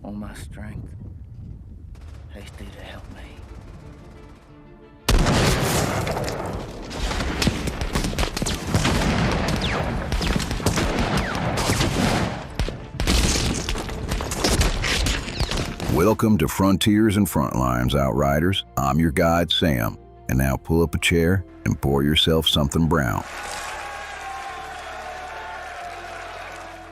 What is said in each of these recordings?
all my strength, hasty to help me. Welcome to Frontiers and Frontlines, Outriders. I'm your guide, Sam. And now pull up a chair and pour yourself something brown.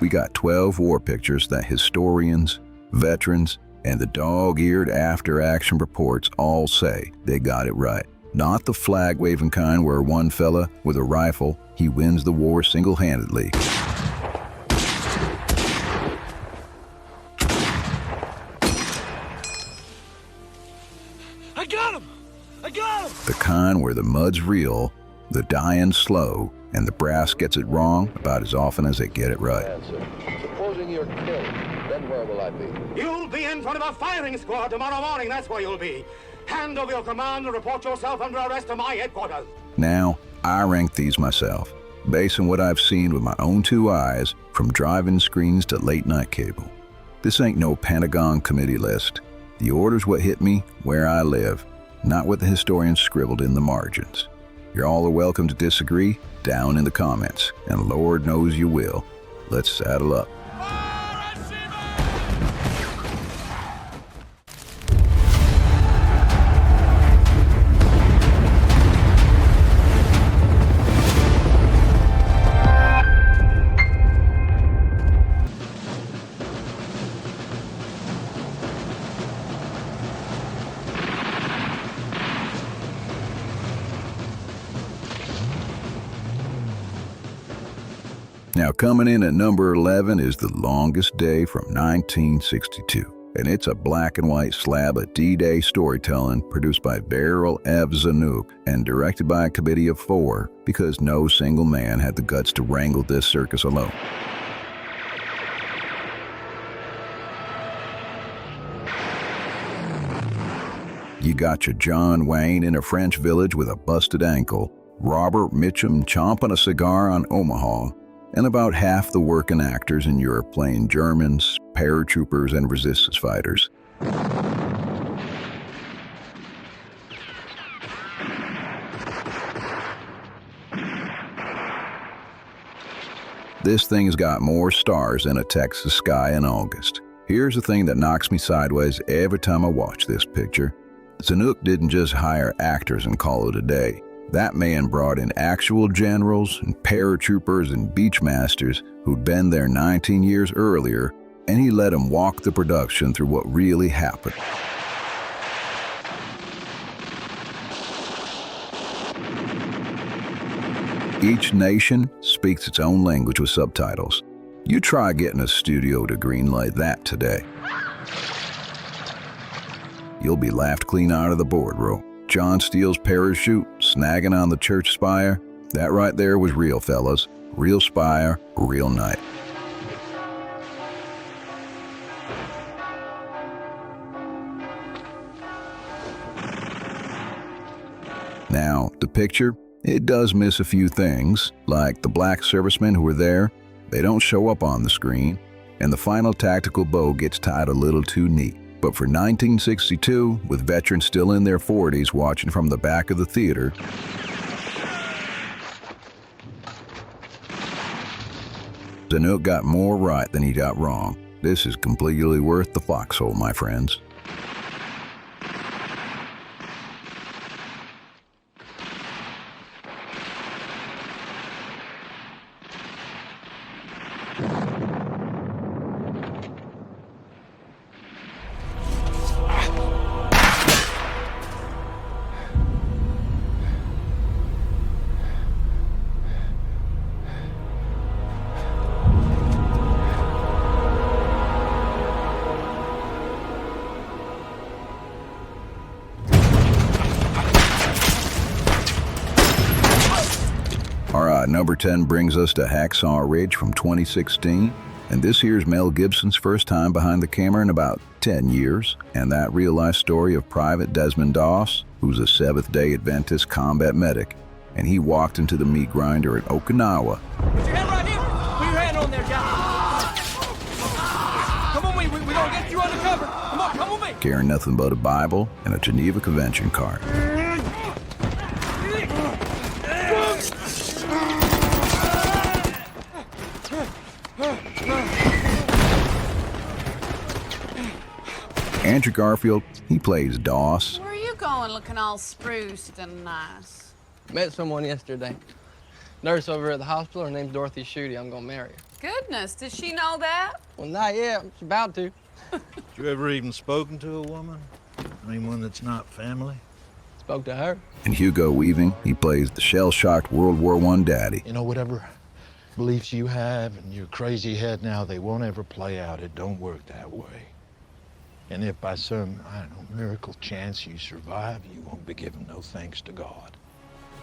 We got 12 war pictures that historians, veterans, and the dog-eared after-action reports all say they got it right. Not the flag-waving kind where one fella with a rifle, he wins the war single-handedly. I got him! I got him! The kind where the mud's real, the dying's slow, and the brass gets it wrong about as often as they get it right. Answer. Supposing you're killed, then where will I be? You'll be in front of a firing squad tomorrow morning, that's where you'll be. Hand over your command and report yourself under arrest to my headquarters. Now, I rank these myself, based on what I've seen with my own two eyes, from drive-in screens to late-night cable. This ain't no Pentagon committee list. The order's what hit me where I live, not what the historians scribbled in the margins. You all are welcome to disagree down in the comments, and Lord knows you will. Let's saddle up. Now, coming in at number 11 is The Longest Day from 1962, and it's a black and white slab of D-Day storytelling produced by Darryl F. Zanuck and directed by a committee of 4 because no single man had the guts to wrangle this circus alone. You got your John Wayne in a French village with a busted ankle, Robert Mitchum chomping a cigar on Omaha, and about half the working actors in Europe playing Germans, paratroopers, and resistance fighters. This thing's got more stars than a Texas sky in August. Here's the thing that knocks me sideways every time I watch this picture. Zanuck didn't just hire actors and call it a day. That man brought in actual generals and paratroopers and beachmasters who'd been there 19 years earlier, and he let them walk the production through what really happened. Each nation speaks its own language with subtitles. You try getting a studio to greenlight that today. You'll be laughed clean out of the boardroom. John Steele's parachute snagging on the church spire, that right there was real, fellas. Real spire, real night. Now, the picture, it does miss a few things, like the black servicemen who were there. They don't show up on the screen, and the final tactical bow gets tied a little too neat. But for 1962, with veterans still in their 40s watching from the back of the theater, Zanuck got more right than he got wrong. This is completely worth the foxhole, my friends. Number 10 brings us to Hacksaw Ridge from 2016, and this here's Mel Gibson's first time behind the camera in about 10 years, and that real-life story of Private Desmond Doss, who's a Seventh-day Adventist combat medic, and he walked into the meat grinder at Okinawa. Put your hand right here! Put your hand on there, John! Come on, we gonna get you under cover! carrying nothing but a Bible and a Geneva Convention card. Andrew Garfield, he plays Doss. Where are you going looking all spruced and nice? Met someone yesterday. Nurse over at the hospital. Her name's Dorothy Schutte. I'm gonna marry her. Goodness, does she know that? Well, not yet. She's about to. You ever even spoken to a woman? I mean, one that's not family? Spoke to her. And Hugo Weaving, he plays the shell-shocked World War I daddy. You know, whatever beliefs you have in your crazy head now, they won't ever play out. It don't work that way. And if by some, I don't know, miracle chance you survive, you won't be giving no thanks to God.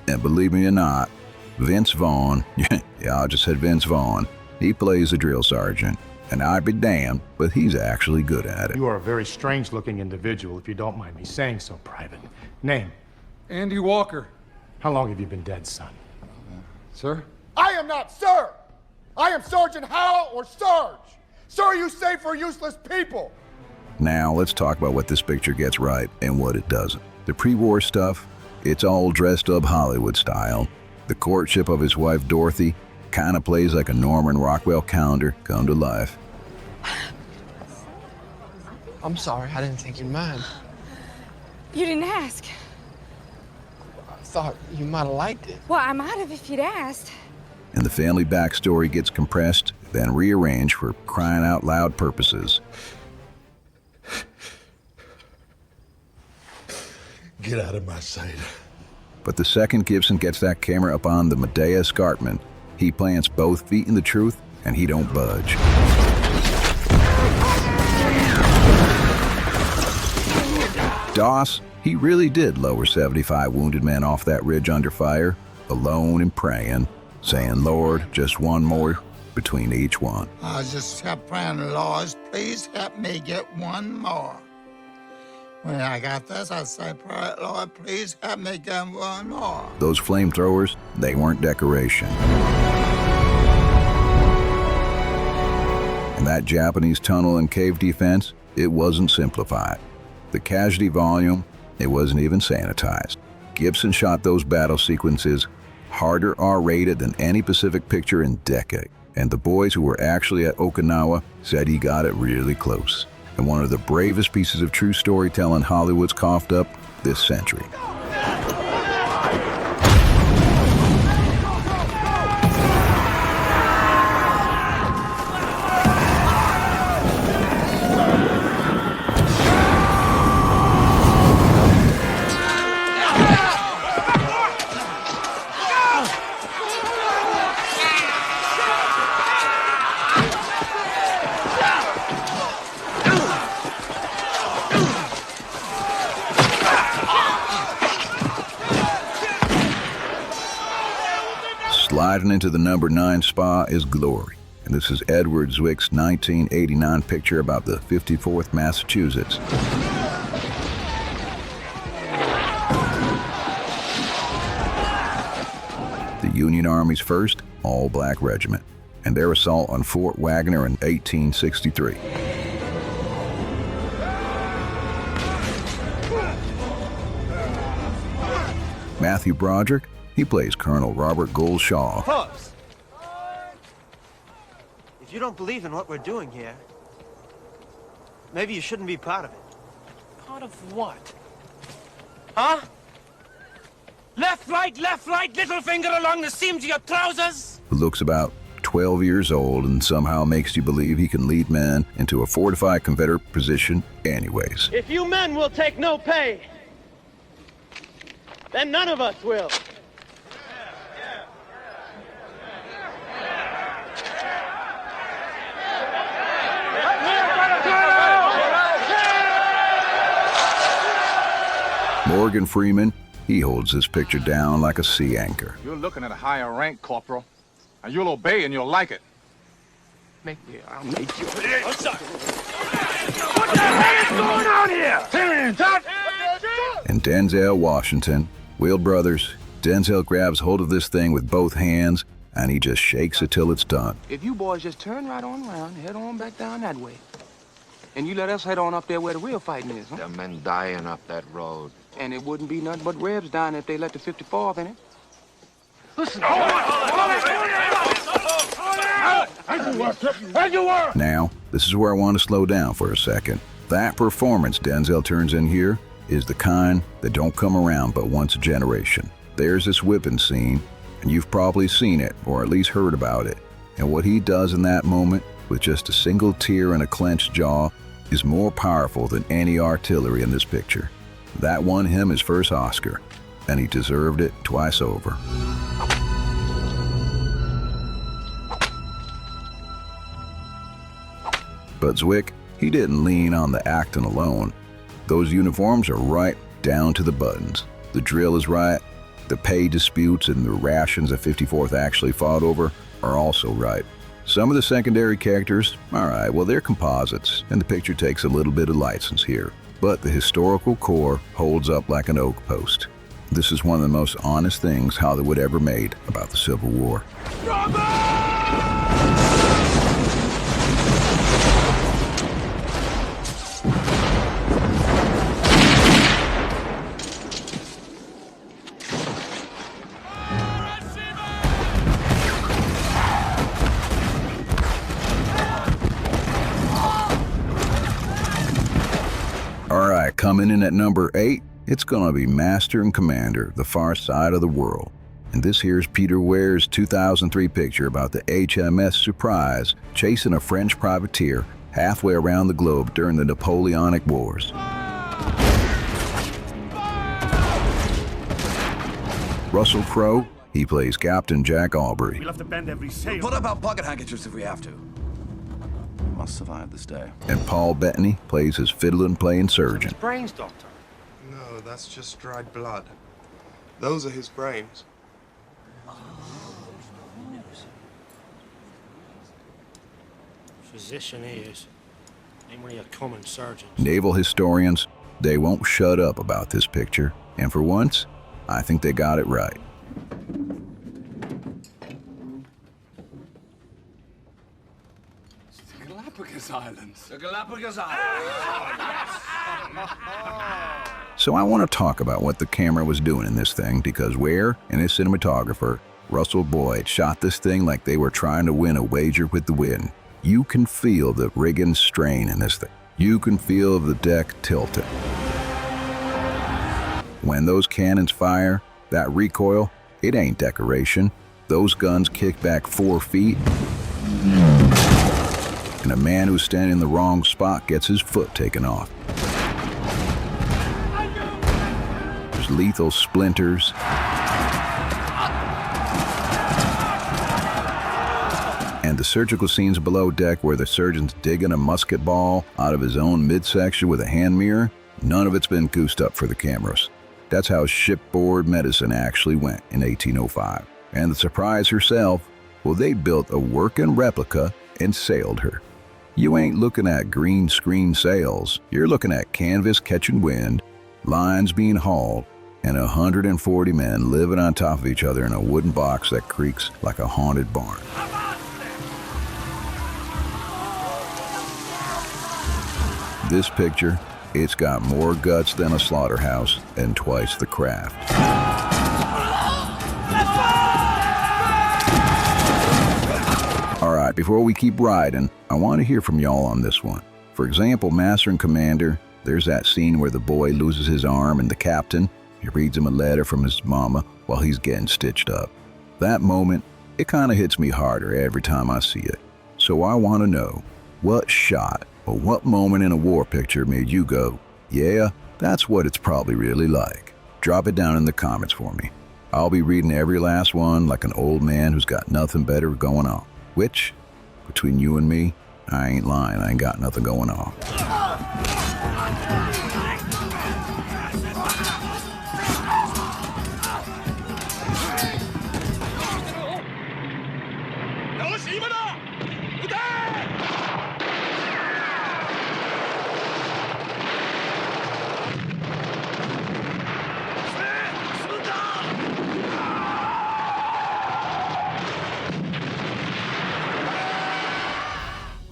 And believe me or not, Vince Vaughn, yeah, I just said Vince Vaughn, he plays a drill sergeant. And I'd be damned, but he's actually good at it. You are a very strange-looking individual, if you don't mind me saying so, Private. Name? Andy Walker. How long have you been dead, son? Sir? I am not Sir! I am Sergeant Howell or Sarge! Sir, you say for useless people! Now, let's talk about what this picture gets right and what it doesn't. The pre-war stuff, it's all dressed up Hollywood style. The courtship of his wife, Dorothy, kind of plays like a Norman Rockwell calendar come to life. I'm sorry. I didn't think you'd mind. You didn't ask. I thought you might have liked it. Well, I might have if you'd asked. And the family backstory gets compressed, then rearranged for crying out loud purposes. Get out of my sight. But the second Gibson gets that camera up on the Maeda Escarpment, he plants both feet in the truth, and he don't budge. Doss, he really did lower 75 wounded men off that ridge under fire, alone and praying, saying, Lord, just one more between each one. I just kept praying, Lord, please help me get one more. When I got this, I said, Lord, please help me get one more. Those flamethrowers, they weren't decoration. And that Japanese tunnel and cave defense, it wasn't simplified. The casualty volume, it wasn't even sanitized. Gibson shot those battle sequences harder R-rated than any Pacific picture in decades. And the boys who were actually at Okinawa said he got it really close. And one of the bravest pieces of true storytelling Hollywood's coughed up this century. Sliding into the number 9 spa is glory. And this is Edward Zwick's 1989 picture about the 54th Massachusetts. The Union Army's first all-black regiment, and their assault on Fort Wagner in 1863. Matthew Broderick, he plays Colonel Robert Goldshaw. Pups! If you don't believe in what we're doing here, maybe you shouldn't be part of it. Part of what? Huh? Left, right, little finger along the seams of your trousers? Who looks about 12 years old and somehow makes you believe he can lead men into a fortified Confederate position anyways. If you men will take no pay, then none of us will. Morgan Freeman, he holds this picture down like a sea anchor. You're looking at a higher rank, Corporal. And you'll obey and you'll like it. I'll make you. I'm sorry. What the hell is going on here? Hands up! And Denzel Washington, Wheel Brothers, Denzel grabs hold of this thing with both hands and he just shakes it till it's done. If you boys just turn right on around, head on back down that way. And you let us head on up there where the real fighting is, huh? There are men dying up that road. And it wouldn't be nothing but Rebs dying if they let the 54th in it. Listen. Now, this is where I want to slow down for a second. That performance Denzel turns in here is the kind that don't come around but once a generation. There's this whipping scene, and you've probably seen it, or at least heard about it. And what he does in that moment, with just a single tear and a clenched jaw, is more powerful than any artillery in this picture. That won him his first Oscar, and he deserved it twice over. But Zwick, he didn't lean on the acting alone. Those uniforms are right down to the buttons. The drill is right. The pay disputes and the rations the 54th actually fought over are also right. Some of the secondary characters, all right, well, they're composites, and the picture takes a little bit of license here. But the historical core holds up like an oak post. This is one of the most honest things Hollywood ever made about the Civil War. Coming in at number 8, it's gonna be Master and Commander, The Far Side of the World. And this here's Peter Weir's 2003 picture about the HMS Surprise chasing a French privateer halfway around the globe during the Napoleonic Wars. Russell Crowe, he plays Captain Jack Aubrey. We'll have to bend every sail. Put up our pocket handkerchiefs if we have to. We must survive this day. And Paul Bettany plays his fiddle-and-playing surgeon. Brains, Doctor. No, that's just dried blood. Those are his brains. Physician he is. Ain't really a common surgeon. Naval historians, they won't shut up about this picture. And for once, I think they got it right. Galapagos Islands. The Galapagos Islands. So I want to talk about what the camera was doing in this thing, because Weir and his cinematographer, Russell Boyd, shot this thing like they were trying to win a wager with the wind. You can feel the rigging strain in this thing. You can feel the deck tilting. When those cannons fire, that recoil, it ain't decoration. Those guns kick back 4 feet. And a man who's standing in the wrong spot gets his foot taken off. There's lethal splinters. And the surgical scenes below deck where the surgeon's digging a musket ball out of his own midsection with a hand mirror, none of it's been goosed up for the cameras. That's how shipboard medicine actually went in 1805. And the Surprise herself, well, they built a working replica and sailed her. You ain't looking at green screen sails. You're looking at canvas catching wind, lines being hauled, and 140 men living on top of each other in a wooden box that creaks like a haunted barn. This picture, it's got more guts than a slaughterhouse and twice the craft. All right, before we keep riding, I want to hear from y'all on this one. For example, Master and Commander, there's that scene where the boy loses his arm and the captain, he reads him a letter from his mama while he's getting stitched up. That moment, it kind of hits me harder every time I see it. So I want to know, what shot or what moment in a war picture made you go, yeah, that's what it's probably really like? Drop it down in the comments for me. I'll be reading every last one like an old man who's got nothing better going on. Which, between you and me, I ain't lying, I ain't got nothing going on.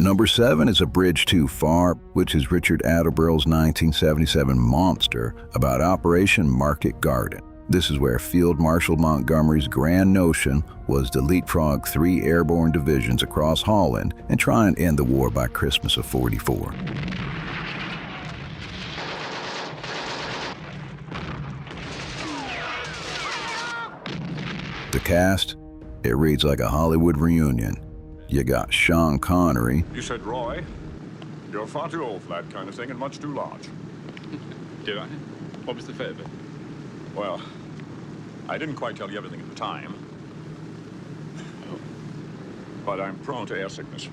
Number 7 is A Bridge Too Far, which is Richard Attenborough's 1977 monster about Operation Market Garden. This is where Field Marshal Montgomery's grand notion was to leapfrog 3 airborne divisions across Holland and try and end the war by Christmas of '44. The cast, it reads like a Hollywood reunion. You got Sean Connery. You said Roy. You're far too old for that kind of thing and much too large. Did I? What was the favor? Well, I didn't quite tell you everything at the time. But I'm prone to air sickness.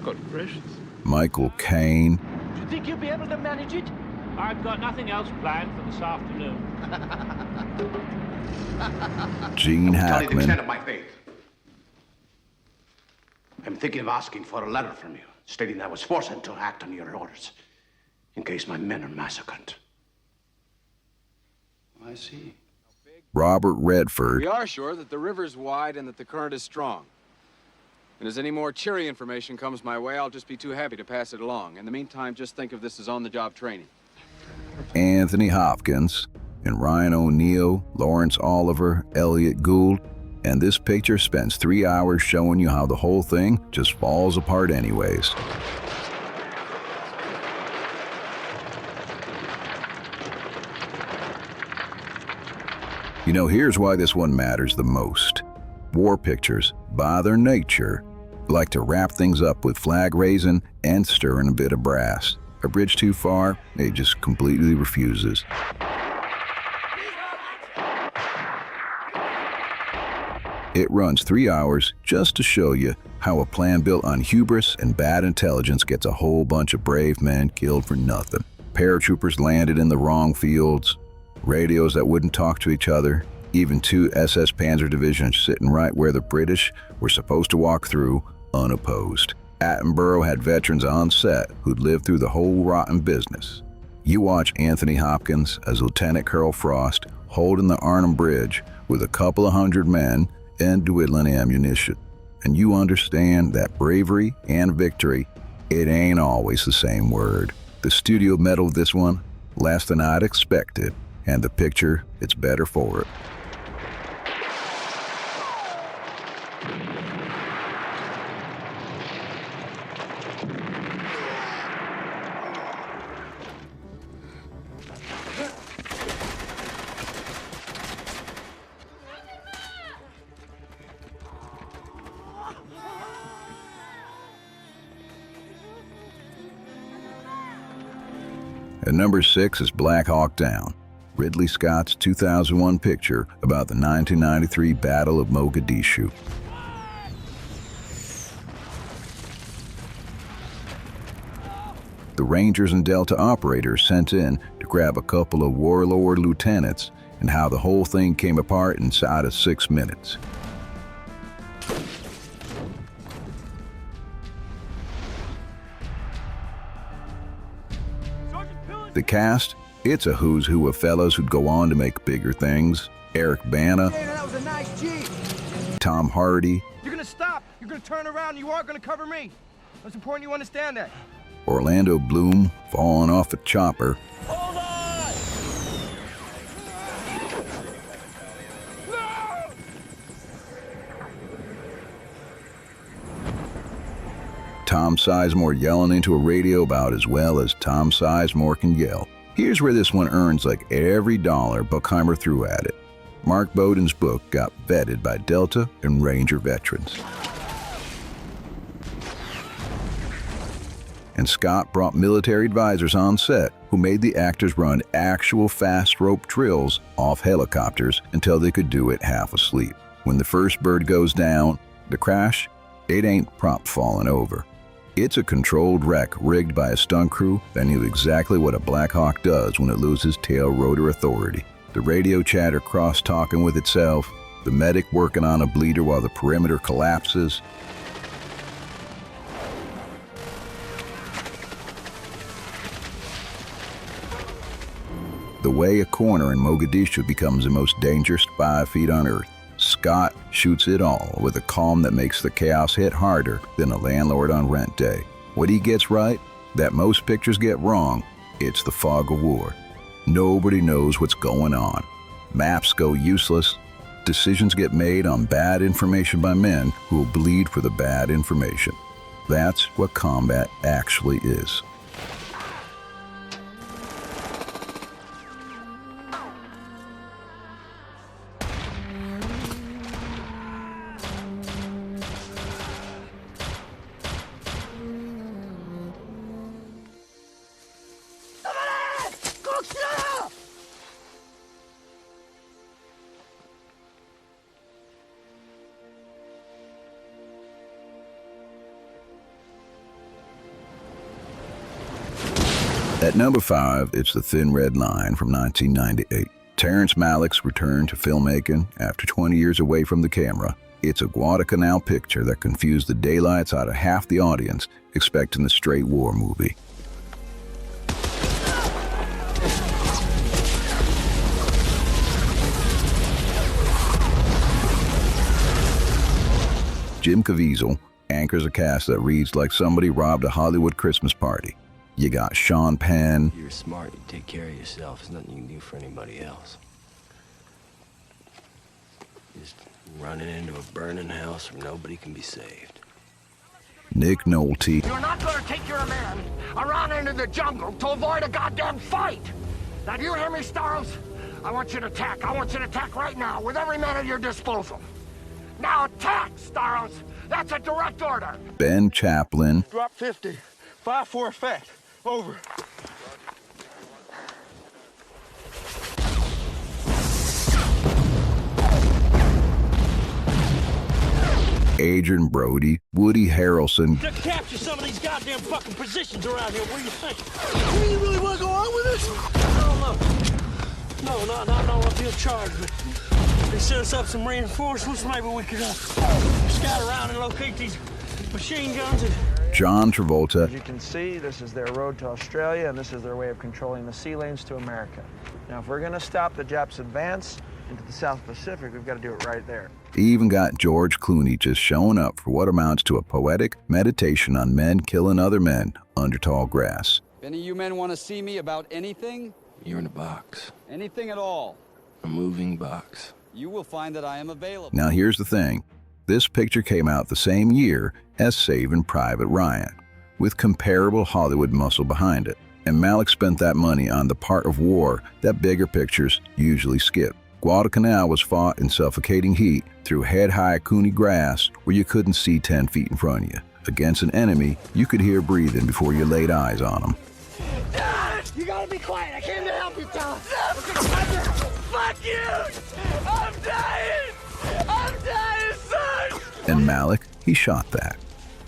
Good gracious. Michael Caine. Do you think you'll be able to manage it? I've got nothing else planned for this afternoon. Gene Tell you the Hackman. extent of my faith. I'm thinking of asking for a letter from you, stating that I was forced to act on your orders, in case my men are massacred. I see. Robert Redford. We are sure that the river's wide and that the current is strong. And as any more cheery information comes my way, I'll just be too happy to pass it along. In the meantime, just think of this as on-the-job training. Anthony Hopkins, and Ryan O'Neal, Lawrence Oliver, Elliot Gould, and this picture spends 3 hours showing you how the whole thing just falls apart anyways. You know, here's why this one matters the most. War pictures, by their nature, like to wrap things up with flag raising and stirring a bit of brass. A Bridge Too Far, it just completely refuses. It runs 3 hours just to show you how a plan built on hubris and bad intelligence gets a whole bunch of brave men killed for nothing. Paratroopers landed in the wrong fields, radios that wouldn't talk to each other, even 2 SS Panzer divisions sitting right where the British were supposed to walk through unopposed. Attenborough had veterans on set who'd lived through the whole rotten business. You watch Anthony Hopkins as Lieutenant Colonel Frost holding the Arnhem Bridge with a couple of hundred men and dwindling ammunition. And you understand that bravery and victory, it ain't always the same word. The studio meddled this one less than I'd expected, and the picture, it's better for it. And number 6 is Black Hawk Down, Ridley Scott's 2001 picture about the 1993 Battle of Mogadishu. The Rangers and Delta operators sent in to grab a couple of warlord lieutenants, and how the whole thing came apart inside of 6 minutes. The cast, it's a who's who of fellows who'd go on to make bigger things. Eric Bana, That was a nice Jeep. Tom Hardy, You're gonna stop. You're gonna turn around. You aren't gonna cover me. It's important you understand that. Orlando Bloom falling off a chopper, Hold on! Tom Sizemore yelling into a radio about as well as Tom Sizemore can yell. Here's where this one earns like every dollar Buckheimer threw at it. Mark Bowden's book got vetted by Delta and Ranger veterans. And Scott brought military advisors on set who made the actors run actual fast rope drills off helicopters until they could do it half asleep. When the first bird goes down, the crash, it ain't prop falling over. It's a controlled wreck rigged by a stunt crew that knew exactly what a Black Hawk does when it loses tail rotor authority. The radio chatter cross-talking with itself, the medic working on a bleeder while the perimeter collapses. The way a corner in Mogadishu becomes the most dangerous 5 feet on Earth. Scott shoots it all with a calm that makes the chaos hit harder than a landlord on rent day. What he gets right, that most pictures get wrong, it's the fog of war. Nobody knows what's going on. Maps go useless. Decisions get made on bad information by men who will bleed for the bad information. That's what combat actually is. At number 5, it's The Thin Red Line from 1998. Terrence Malick's return to filmmaking after 20 years away from the camera. It's a Guadalcanal picture that confused the daylights out of half the audience expecting the straight war movie. Jim Caviezel anchors a cast that reads like somebody robbed a Hollywood Christmas party. You got Sean Penn. You're smart, you take care of yourself. There's nothing you can do for anybody else. Just running into a burning house where nobody can be saved. Nick Nolte. You're not gonna take your man around into the jungle to avoid a goddamn fight! Now, do you hear me, Starros? I want you to attack. I want you to attack right now with every man at your disposal. Now attack, Starros! That's a direct order! Ben Chaplin. Drop 50. 5 for effect. Over. Adrian Brody, Woody Harrelson. To capture some of these goddamn fucking positions around here, what do you think? You really want to go on with this? No, I feel charged, but they set us up some reinforcements. Maybe we could scout around and locate these machine guns and... John Travolta. As you can see, this is their road to Australia, and this is their way of controlling the sea lanes to America. Now, if we're going to stop the Japs' advance into the South Pacific, we've got to do it right there. He even got George Clooney just showing up for what amounts to a poetic meditation on men killing other men under tall grass. If any of you men want to see me about anything, You're in a box. anything at all, A moving box. you will find that I am available. Now here's the thing. This picture came out the same year as Saving Private Ryan, with comparable Hollywood muscle behind it. And Malick spent that money on the part of war that bigger pictures usually skip. Guadalcanal was fought in suffocating heat through head-high cooney grass where you couldn't see 10 feet in front of you. Against an enemy you could hear breathing before you laid eyes on them. You gotta be quiet. I came to help you, Tom. Fuck you! I'm dying! I'm dying, son! And Malick, he shot that.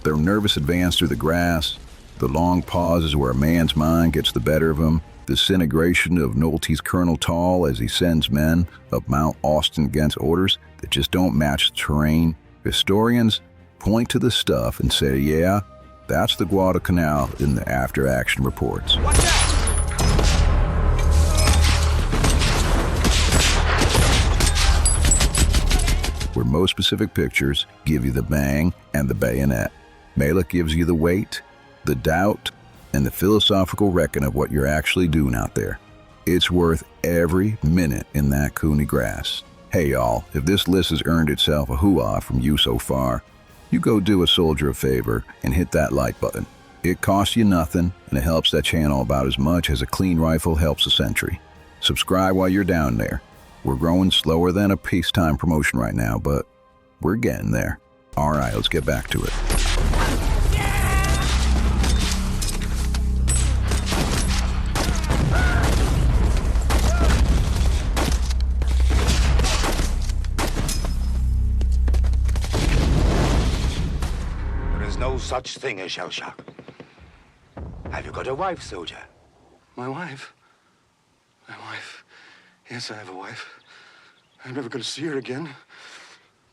Their nervous advance through the grass, the long pauses where a man's mind gets the better of him, the disintegration of Nolte's Colonel Tall as he sends men up Mount Austin against orders that just don't match the terrain. Historians point to the stuff and say, yeah, that's the Guadalcanal in the after-action reports. Watch out! Where most specific pictures give you the bang and the bayonet. Malick gives you the weight, the doubt, and the philosophical reckon of what you're actually doing out there. It's worth every minute in that cooney grass. Hey y'all, if this list has earned itself a hoo-ah from you so far, you go do a soldier a favor and hit that like button. It costs you nothing, and it helps that channel about as much as a clean rifle helps a sentry. Subscribe while you're down there. We're growing slower than a peacetime promotion right now, but we're getting there. All right, let's get back to it. There is no such thing as shell shock. Have you got a wife, soldier? My wife? My wife? Yes, I have a wife. I'm never going to see her again.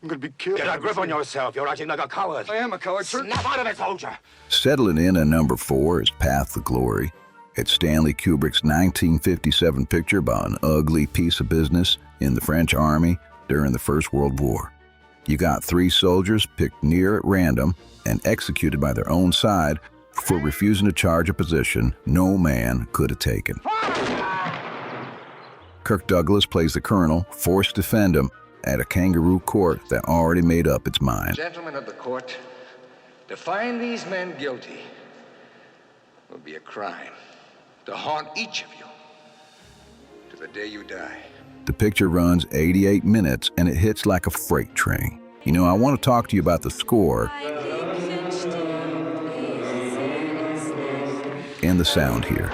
I'm going to be killed. Get a grip on yourself. You're acting like a coward. I am a coward, sir. Snap out of it, soldier. Settling in at number 4 is Path to Glory. It's Stanley Kubrick's 1957 picture about an ugly piece of business in the French army during the First World War. You got 3 soldiers picked near at random and executed by their own side for refusing to charge a position no man could have taken. Kirk Douglas plays the colonel, forced to defend him at a kangaroo court that already made up its mind. Gentlemen of the court, to find these men guilty will be a crime to haunt each of you to the day you die. The picture runs 88 minutes and it hits like a freight train. You know, I want to talk to you about the score and the sound here.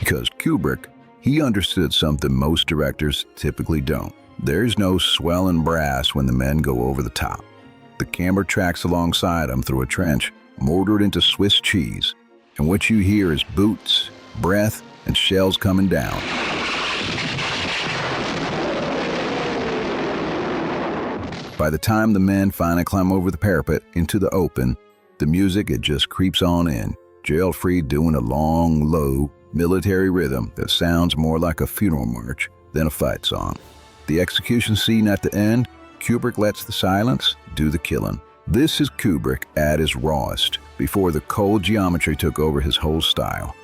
Because Kubrick, he understood something most directors typically don't. There's no swelling brass when the men go over the top. The camera tracks alongside them through a trench, mortared into Swiss cheese, and what you hear is boots, breath, and shells coming down. By the time the men finally climb over the parapet into the open, the music, it just creeps on in. Gerald Fried doing a long, low, military rhythm that sounds more like a funeral march than a fight song. The execution scene at the end, Kubrick lets the silence do the killing. This is Kubrick at his rawest, before the cold geometry took over his whole style.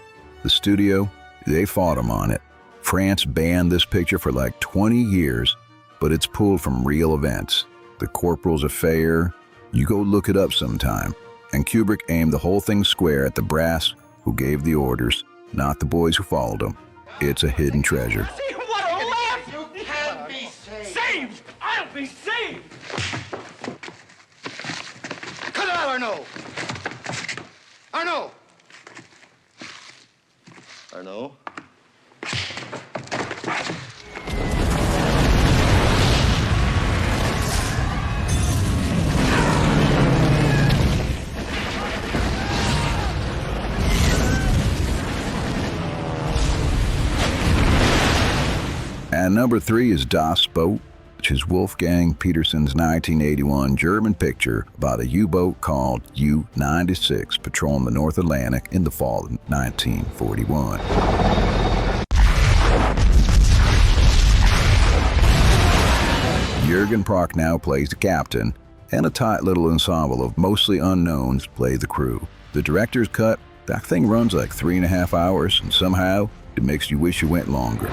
The studio, they fought him on it. France banned this picture for like 20 years, but it's pulled from real events. The Corporal's Affair, you go look it up sometime. And Kubrick aimed the whole thing square at the brass who gave the orders, not the boys who followed him. It's a hidden treasure. What a laugh! You can be saved! I'll be saved! Cut it out, Arnaud! Arnaud! Arnaud? And number 3 is Das Boot, which is Wolfgang Petersen's 1981 German picture about a U-boat called U-96 patrolling the North Atlantic in the fall of 1941. Jürgen Prochnow plays the captain, and a tight little ensemble of mostly unknowns play the crew. The director's cut, that thing runs like 3.5 hours, and somehow it makes you wish it went longer.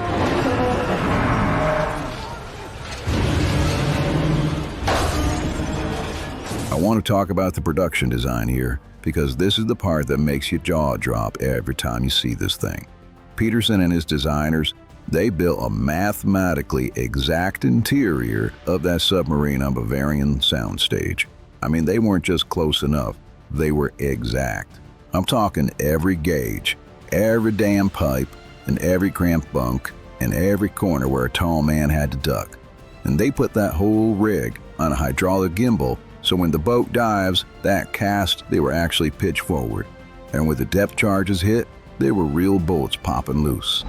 I want to talk about the production design here, because this is the part that makes your jaw drop every time you see this thing. Petersen and his designers, they built a mathematically exact interior of that submarine on Bavarian soundstage. I mean, they weren't just close enough, they were exact. I'm talking every gauge, every damn pipe, and every cramped bunk, and every corner where a tall man had to duck. And they put that whole rig on a hydraulic gimbal, so when the boat dives, that cast, they were actually pitched forward. And when the depth charges hit, they were real bullets popping loose.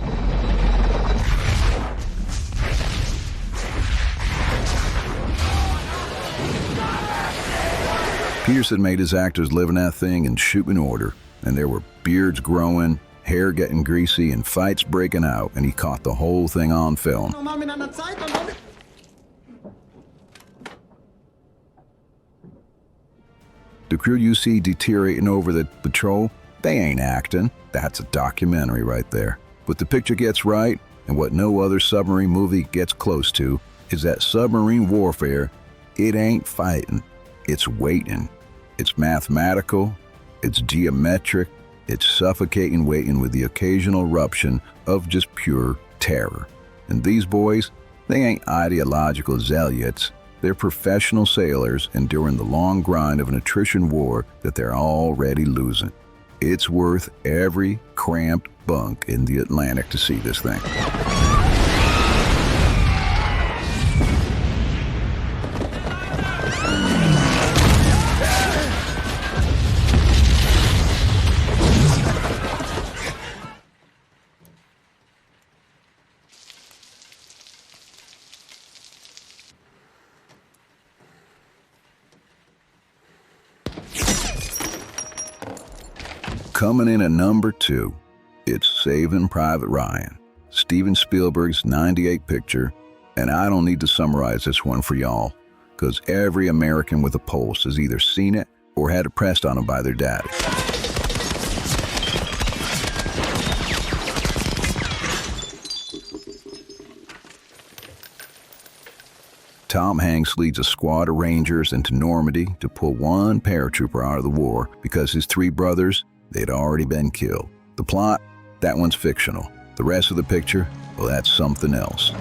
Petersen made his actors live in that thing and shoot in order, and there were beards growing, hair getting greasy, and fights breaking out, and he caught the whole thing on film. The crew you see deteriorating over the patrol, they ain't acting. That's a documentary right there. What the picture gets right, and what no other submarine movie gets close to, is that submarine warfare, it ain't fighting, it's waiting. It's mathematical, it's geometric, it's suffocating waiting with the occasional eruption of just pure terror. And these boys, they ain't ideological zealots. They're professional sailors enduring the long grind of an attrition war that they're already losing. It's worth every cramped bunk in the Atlantic to see this thing. Coming in at number 2, it's Saving Private Ryan. Steven Spielberg's '98 picture, and I don't need to summarize this one for y'all, because every American with a pulse has either seen it or had it pressed on them by their daddy. Tom Hanks leads a squad of Rangers into Normandy to pull one paratrooper out of the war because his 3 brothers, they'd already been killed. The plot, that one's fictional. The rest of the picture, well, that's something else.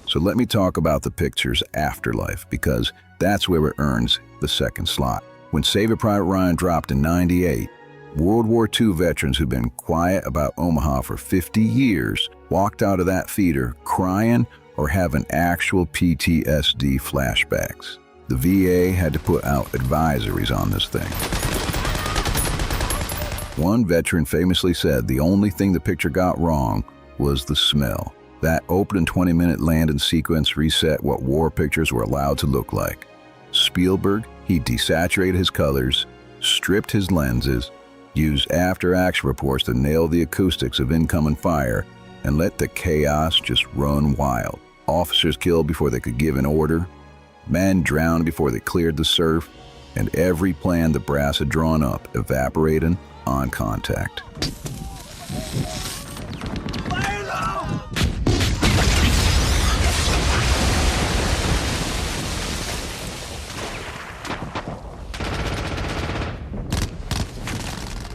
So let me talk about the picture's afterlife, because that's where it earns the second slot. When Saving Private Ryan dropped in '98, World War II veterans who'd been quiet about Omaha for 50 years walked out of that theater crying or having actual PTSD flashbacks. The VA had to put out advisories on this thing. One veteran famously said the only thing the picture got wrong was the smell. That opening 20-minute landing sequence reset what war pictures were allowed to look like. Spielberg, he desaturated his colors, stripped his lenses, used after-action reports to nail the acoustics of incoming fire, and let the chaos just run wild. Officers killed before they could give an order, men drowned before they cleared the surf, and every plan the brass had drawn up evaporating on contact.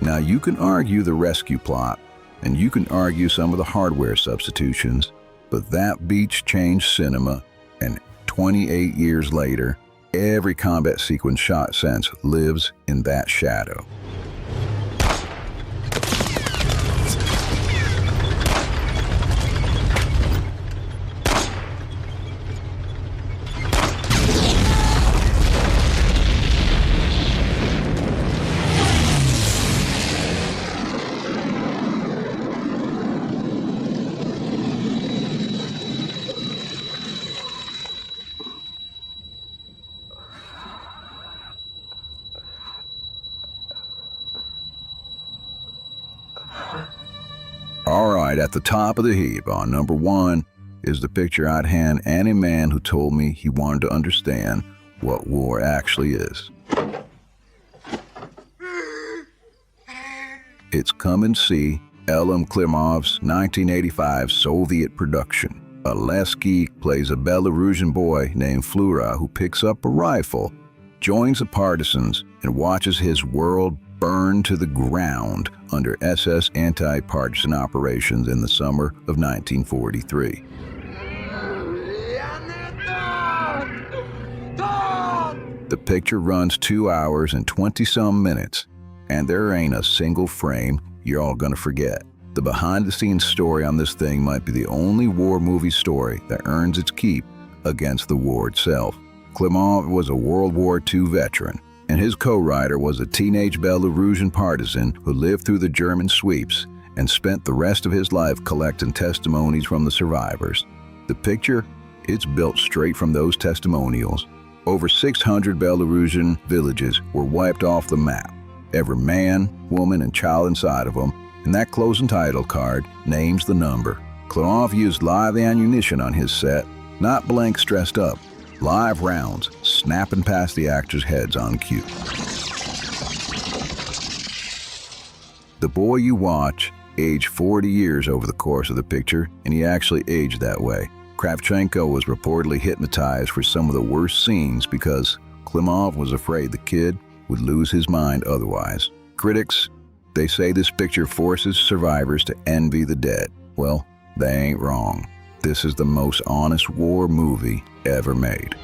Now, you can argue the rescue plot, and you can argue some of the hardware substitutions, but that beach changed cinema, and 28 years later, every combat sequence shot since lives in that shadow. At the top of the heap, on number 1, is the picture I'd hand any man who told me he wanted to understand what war actually is. It's Come and See, Elem Klimov's 1985 Soviet production. A less geek plays a Belarusian boy named Flura who picks up a rifle, joins the partisans, and watches his world burn to the ground under SS anti-partisan operations in the summer of 1943. The picture runs 2 hours and 20-some minutes, and there ain't a single frame you're all gonna forget. The behind-the-scenes story on this thing might be the only war movie story that earns its keep against the war itself. Klimov was a World War II veteran, and his co-writer was a teenage Belarusian partisan who lived through the German sweeps and spent the rest of his life collecting testimonies from the survivors. The picture, it's built straight from those testimonials. Over 600 Belarusian villages were wiped off the map, every man, woman, and child inside of them, and that closing title card names the number. Klimov used live ammunition on his set, not blank stressed up. Live rounds snapping past the actors' heads on cue. The boy you watch aged 40 years over the course of the picture, and he actually aged that way. Kravchenko was reportedly hypnotized for some of the worst scenes because Klimov was afraid the kid would lose his mind otherwise. Critics, they say this picture forces survivors to envy the dead. Well, they ain't wrong. This is the most honest war movie ever made.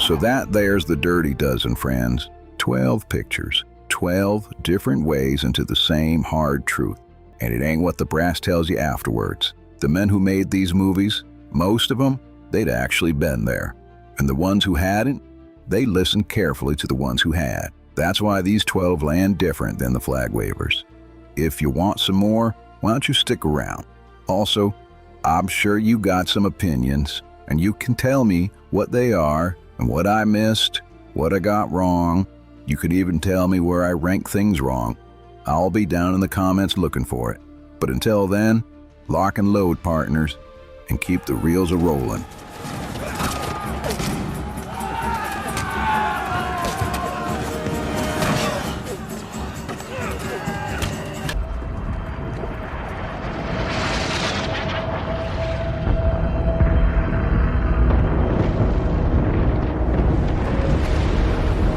So that there's the Dirty Dozen, friends. 12 pictures, 12 different ways into the same hard truth. And it ain't what the brass tells you afterwards. The men who made these movies, most of them, they'd actually been there. And the ones who hadn't, they listened carefully to the ones who had. That's why these 12 land different than the flag wavers. If you want some more, why don't you stick around? Also, I'm sure you got some opinions, and you can tell me what they are and what I missed, what I got wrong. You could even tell me where I rank things wrong. I'll be down in the comments looking for it. But until then, lock and load, partners, and keep the reels a-rolling.